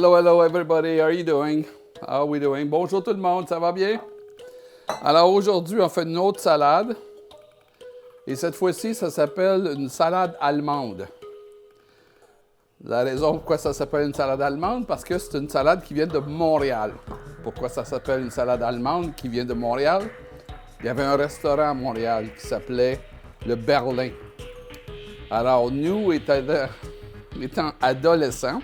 Hello, hello everybody, how are you doing? How are we doing? Bonjour tout le monde, ça va bien? Alors aujourd'hui, on fait une autre salade. Et cette fois-ci, ça s'appelle une salade allemande. La raison pourquoi ça s'appelle une salade allemande, parce que c'est une salade qui vient de Montréal. Pourquoi ça s'appelle une salade allemande qui vient de Montréal? Il y avait un restaurant à Montréal qui s'appelait le Berlin. Alors nous, étant adolescents,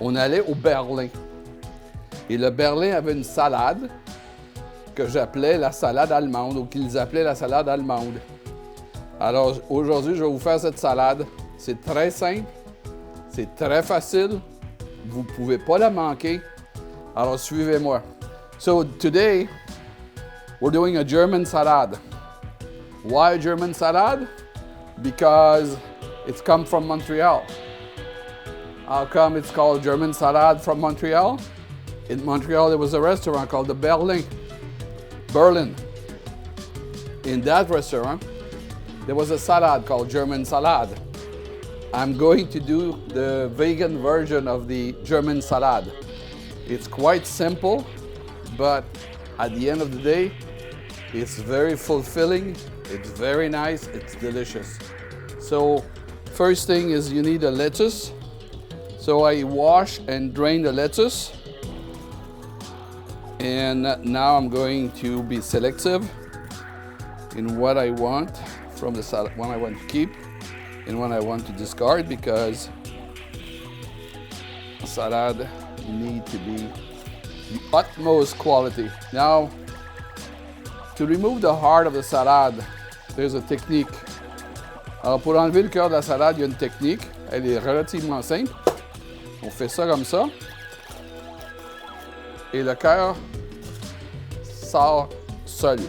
on allait au Berlin. Et le Berlin avait une salade que j'appelais la salade allemande ou qu'ils appelaient la salade allemande. Alors aujourd'hui, je vais vous faire cette salade. C'est très simple, c'est très facile. Vous ne pouvez pas la manquer. Alors suivez-moi. So today, we're doing a German salad. Why a German salad? Because it's come from Montreal. How come it's called German salad from Montreal? In Montreal, there was a restaurant called the Berlin. In that restaurant, there was a salad called German salad. I'm going to do the vegan version of the German salad. It's quite simple, but at the end of the day, it's very fulfilling, it's very nice, it's delicious. So, first thing is you need a lettuce. So I wash and drain the lettuce. And now I'm going to be selective in what I want from the salad, what I want to keep and what I want to discard, because salad need to be the utmost quality. Now, to remove the heart of the salad, there's a technique. Alors pour enlever le cœur de la salade, il y a une technique. Elle est relativement simple. On fait ça comme ça. Et le cœur sort seul.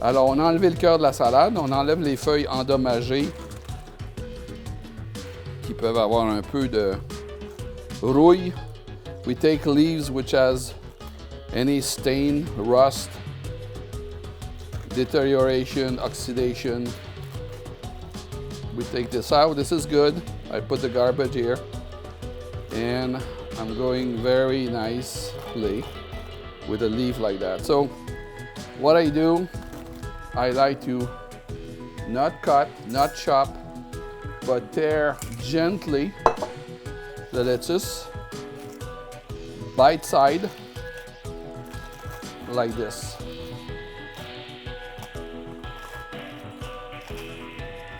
Alors, on a enlevé le cœur de la salade, on enlève les feuilles endommagées qui peuvent avoir un peu de rouille. We take leaves which has any stain, rust, deterioration, oxidation. We take this out. This is good. I put the garbage here. And I'm going very nicely with a leaf like that. So what I do, I like to not cut, not chop, but tear gently the lettuce, bite side, like this.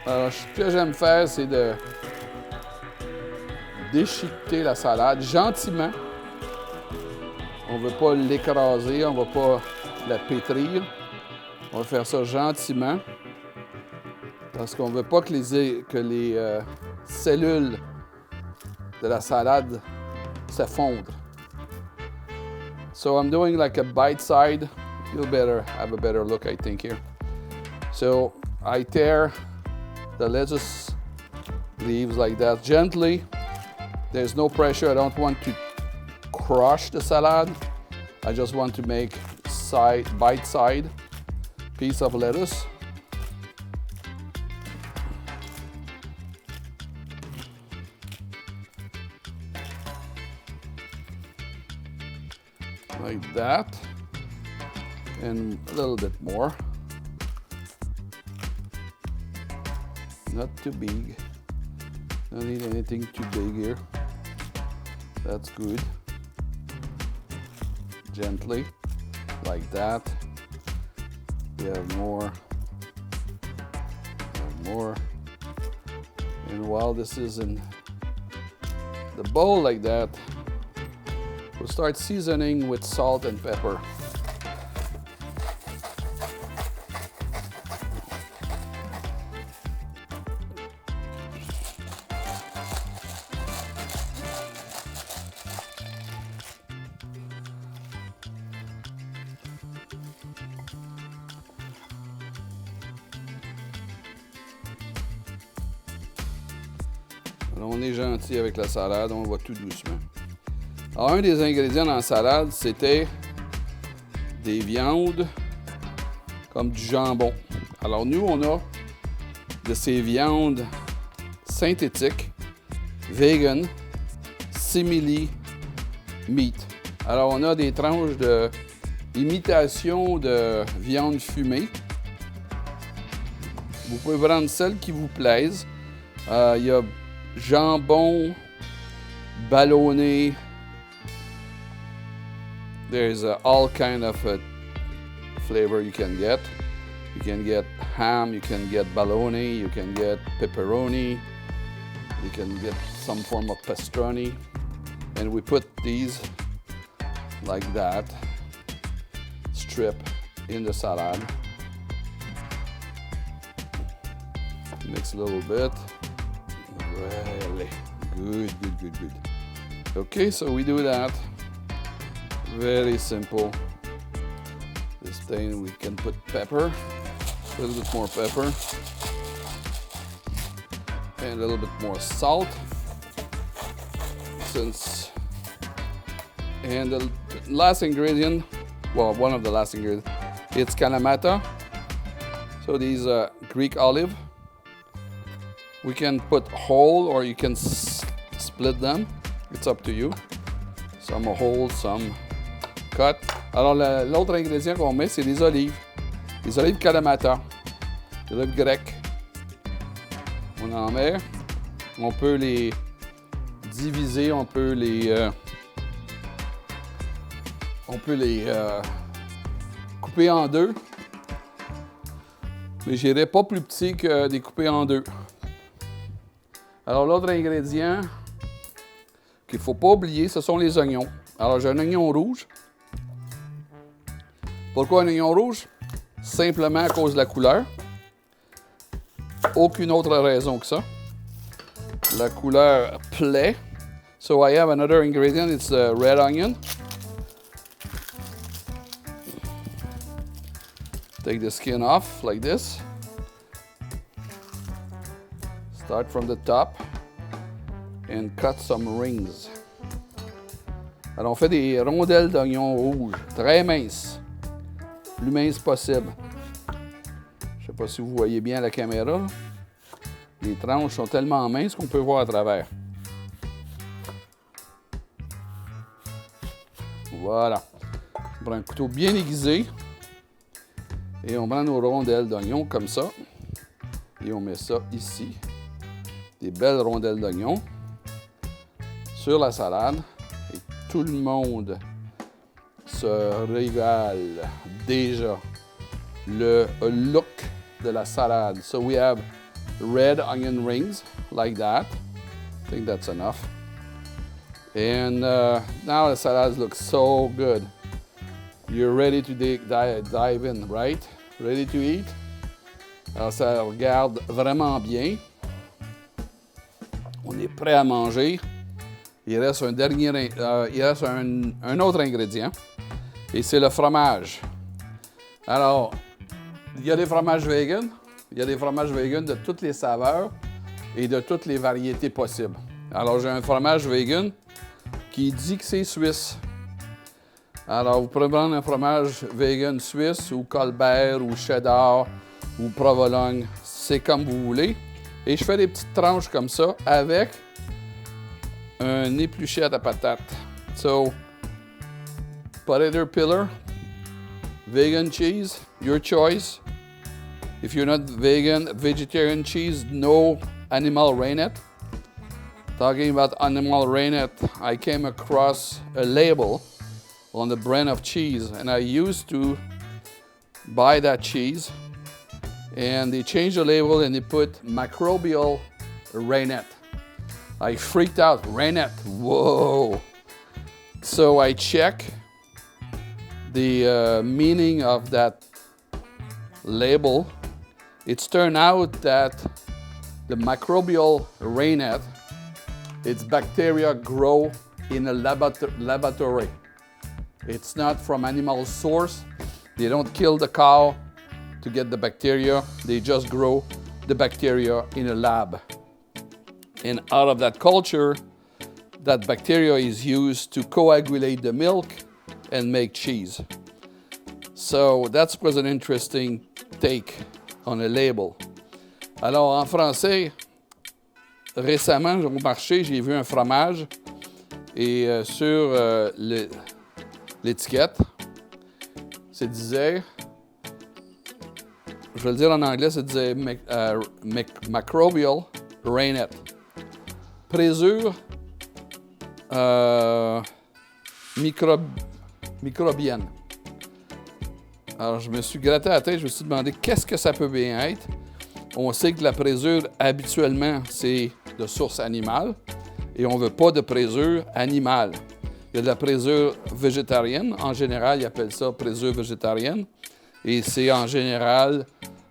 Alors, ce que j'aime faire, c'est de déchiqueter la salade gentiment. On ne veut pas l'écraser, on ne va pas la pétrir. On va faire ça gentiment parce qu'on ne veut pas que les cellules de la salade s'effondrent. So I'm doing like a bite side. You'll have a better look, I think, here. So I tear the lettuce leaves like that gently. There's no pressure. I don't want to crush the salad. I just want to make bite side piece of lettuce. Like that. And a little bit more. Not too big. Don't need anything too big here. That's good. Gently, like that. We have more. And while this is in the bowl like that, we'll start seasoning with salt and pepper. Alors, on est gentil avec la salade, on va tout doucement. Alors, un des ingrédients dans la salade, c'était des viandes comme du jambon. Alors, nous, on a de ces viandes synthétiques, vegan, simili, meat. Alors, on a des tranches de imitation de viande fumée. Vous pouvez prendre celle qui vous plaise. Il y a jambon, ballonné. There's all kind of flavor you can get. You can get ham, you can get bologna, you can get pepperoni, you can get some form of pastrami. And we put these like that, strip in the salad. Mix a little bit. Really good. Okay, so we do that. Very simple. This thing we can put pepper, a little bit more pepper, and a little bit more salt. And the last ingredient, well, one of the last ingredients, it's Kalamata. So these Greek olive. We can put whole or you can split them. It's up to you. Some whole, some cut. Alors l'autre ingrédient qu'on met, c'est des olives. Les olives Kalamata. Des olives grecques. On en met. On peut les diviser, on peut les couper en deux. Mais j'irai pas plus petit que des coupés en deux. Alors, l'autre ingrédient qu'il ne faut pas oublier, ce sont les oignons. Alors, j'ai un oignon rouge. Pourquoi un oignon rouge? Simplement à cause de la couleur. Aucune autre raison que ça. La couleur plaît. So, I have another ingredient. It's the red onion. Take the skin off like this. Start from the top and cut some rings. Alors, on fait des rondelles d'oignon rouge, très minces, plus minces possible. Je ne sais pas si vous voyez bien à la caméra. Les tranches sont tellement minces qu'on peut voir à travers. Voilà. On prend un couteau bien aiguisé et on prend nos rondelles d'oignon comme ça et on met ça ici. Des belles rondelles d'oignon sur la salade et tout le monde se régale déjà. Le look de la salade. So we have red onion rings like that. I think that's enough. And now the salad looks so good. You're ready to dive in, right? Ready to eat? Alors ça regarde vraiment bien. On est prêt à manger. Il reste un autre ingrédient et c'est le fromage. Alors, il y a des fromages vegan. Il y a des fromages vegan de toutes les saveurs et de toutes les variétés possibles. Alors, j'ai un fromage vegan qui dit que c'est suisse. Alors, vous pouvez prendre un fromage vegan suisse ou Colbert ou cheddar ou provolone. C'est comme vous voulez. Et je fais des petites tranches comme ça avec un épluché à patate. So, potato pillar, vegan cheese, your choice. If you're not vegan, vegetarian cheese, no animal rennet. Talking about animal rennet, I came across a label on the brand of cheese, and I used to buy that cheese. And they changed the label and they put microbial rennet. I freaked out. Rennet, whoa. So I check the meaning of that label. It's turned out that the microbial rennet, its bacteria grow in a laboratory. It's not from animal source. They don't kill the cow to get the bacteria. They just grow the bacteria in a lab. And out of that culture, that bacteria is used to coagulate the milk and make cheese. So that was an interesting take on a label. Alors en français, récemment au marché, j'ai vu un fromage Et sur l'étiquette, ça disait, je vais le dire en anglais, ça disait Microbial Reignette. Présure microbienne. Alors, je me suis gratté la tête, je me suis demandé qu'est-ce que ça peut bien être. On sait que la présure, habituellement, c'est de source animale et on ne veut pas de présure animale. Il y a de la présure végétarienne. En général, ils appellent ça présure végétarienne. Et c'est en général,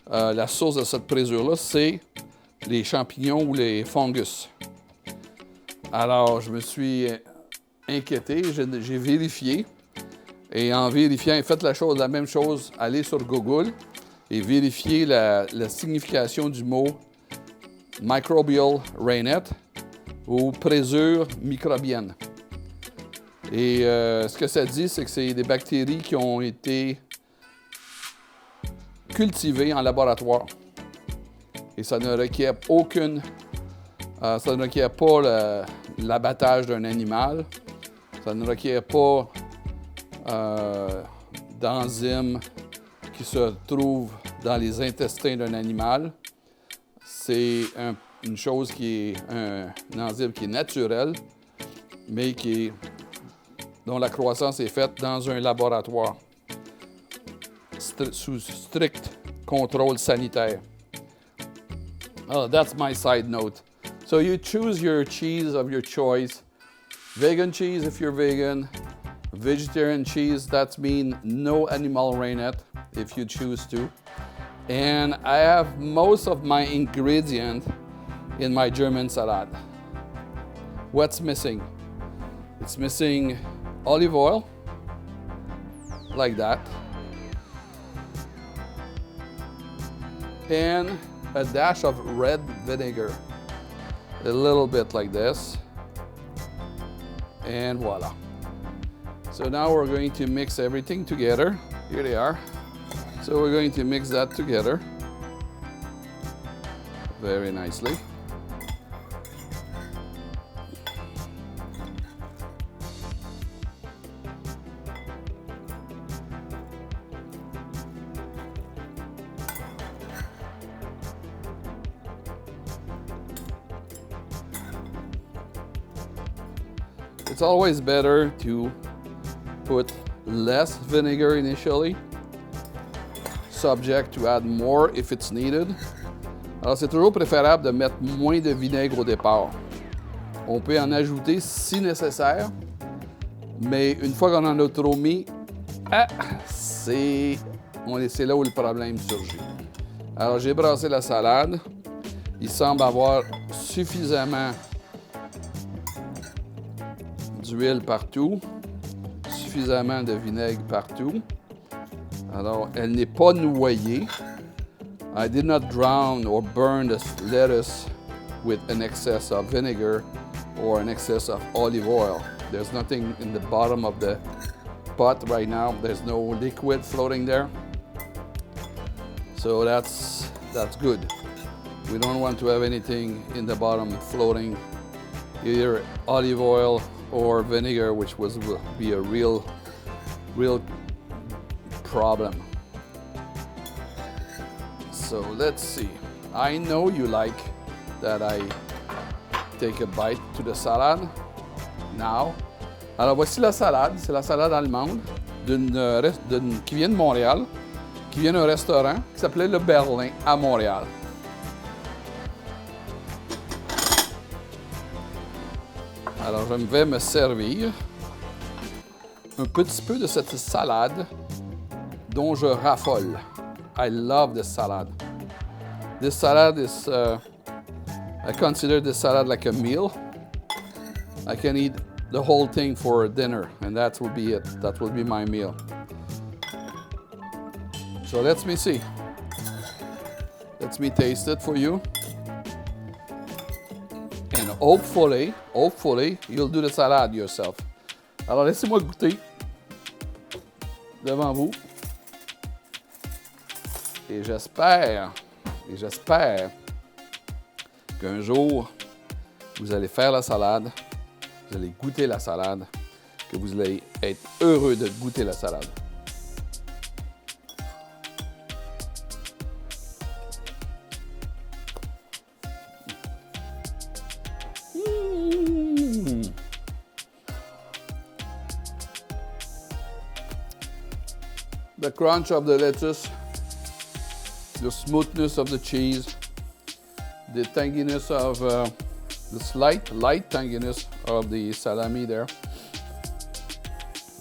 la source de cette présure-là, c'est les champignons ou les fungus. Alors, je me suis inquiété, j'ai vérifié. Et en vérifiant, faites la même chose, allez sur Google et vérifiez la signification du mot Microbial Reignette ou présure microbienne. Et ce que ça dit, c'est que c'est des bactéries qui ont été cultivées en laboratoire. Et ça ne requiert ça ne requiert pas l'abattage d'un animal, ça ne requiert pas d'enzymes qui se trouvent dans les intestins d'un animal. C'est une chose qui est un enzyme qui est naturel, mais dont la croissance est faite dans un laboratoire sous strict contrôle sanitaire. Oh, that's my side note. So you choose your cheese of your choice. Vegan cheese if you're vegan. Vegetarian cheese, that means no animal reignette if you choose to. And I have most of my ingredient in my German salad. What's missing? It's missing olive oil, like that. And a dash of red vinegar. A little bit like this. And voila. So now we're going to mix everything together. Here they are. So we're going to mix that together very nicely. It's always better to put less vinegar initially, subject to add more if it's needed. Alors, c'est toujours préférable de mettre moins de vinaigre au départ. On peut en ajouter si nécessaire, mais une fois qu'on en a trop mis, c'est là où le problème surgit. Alors, j'ai brassé la salade. Il semble avoir suffisamment d'huile partout, suffisamment de vinaigre partout. Alors, elle n'est pas noyée. I did not drown or burn the lettuce with an excess of vinegar or an excess of olive oil. There's nothing in the bottom of the pot right now. There's no liquid floating there. So that's good. We don't want to have anything in the bottom floating, either olive oil or vinegar, which will be a real problem. So let's see. I know you like that I take a bite to the salad now. Alors voici la salade. C'est la salade allemande qui vient de Montréal, qui vient d'un restaurant qui s'appelait Le Berlin à Montréal. Alors, je vais me servir un petit peu de cette salade dont je raffole. I love this salad. This salad is, I consider this salad like a meal. I can eat the whole thing for dinner, and that will be it. That will be my meal. So let me see. Let me taste it for you. And hopefully, you'll do the salad yourself. Alors, laissez-moi goûter devant vous. Et j'espère qu'un jour, vous allez faire la salade. vous allez goûter la salade, que vous allez être heureux de goûter la salade. The crunch of the lettuce, the smoothness of the cheese, the tanginess of the light tanginess of the salami there.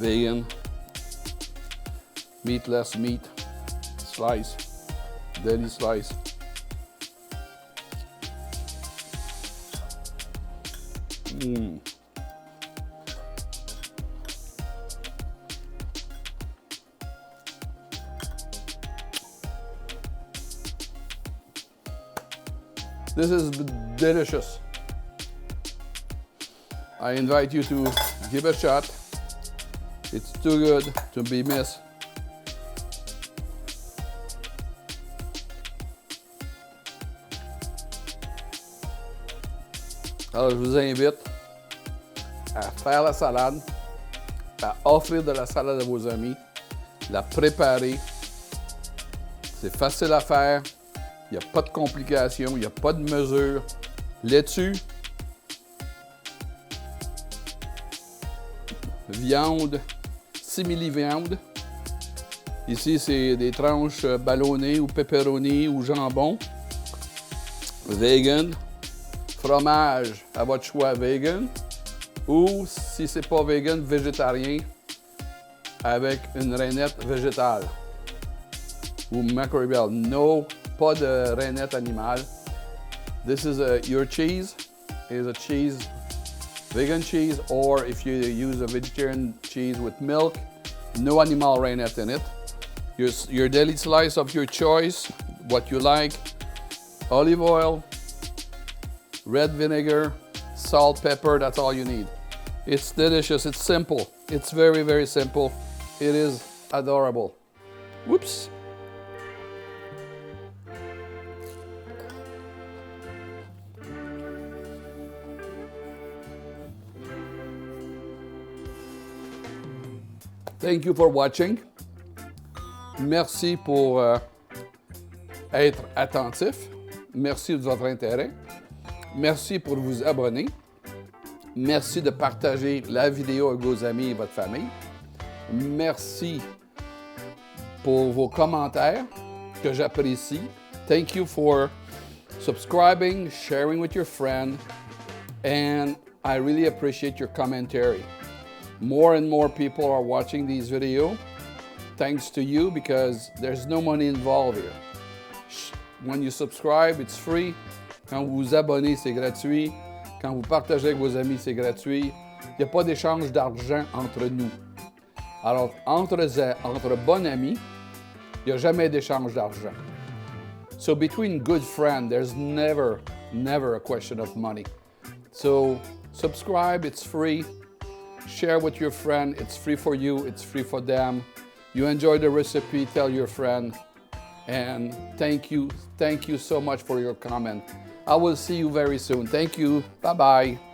Vegan, meatless meat, slice, deli slice. This is delicious. I invite you to give a shot. It's too good to be missed. Alors, je vous invite à faire la salade, à offrir de la salade à vos amis, la préparer. C'est facile à faire. Il n'y a pas de complications, il n'y a pas de mesure. Laitue, viande, simili-viande. Ici, c'est des tranches ballonnées ou pepperoni ou jambon. Vegan. Fromage à votre choix vegan. Ou, si c'est pas vegan, végétarien avec une rainette végétale. Ou Mackerel Bell. No, pas de rainette animale. This is your cheese is a cheese, vegan cheese, or if you use a vegetarian cheese with milk, no animal rainette in it. Your deli slice of your choice, what you like, olive oil, red vinegar, salt, pepper, that's all you need. It's delicious, it's simple. It's very, very simple. It is adorable. Whoops. Thank you for watching. Merci pour être attentif. Merci de votre intérêt. Merci pour vous abonner. Merci de partager la vidéo avec vos amis et votre famille. Merci pour vos commentaires que j'apprécie. Thank you for subscribing, sharing with your friend, and I really appreciate your commentary. More and more people are watching these videos thanks to you because there's no money involved here. When you subscribe, it's free. Quand vous vous abonnez, c'est gratuit. Quand vous partagez avec vos amis, c'est gratuit. Il n'y a pas d'échange d'argent entre nous. Alors, entre bons amis, il n'y a jamais d'échange d'argent. So between good friends, there's never a question of money. So subscribe, it's free. Share with your friend, it's free for you, it's free for them. You enjoy the recipe, tell your friend. And thank you so much for your comment. I will see you very soon. Thank you. Bye-bye.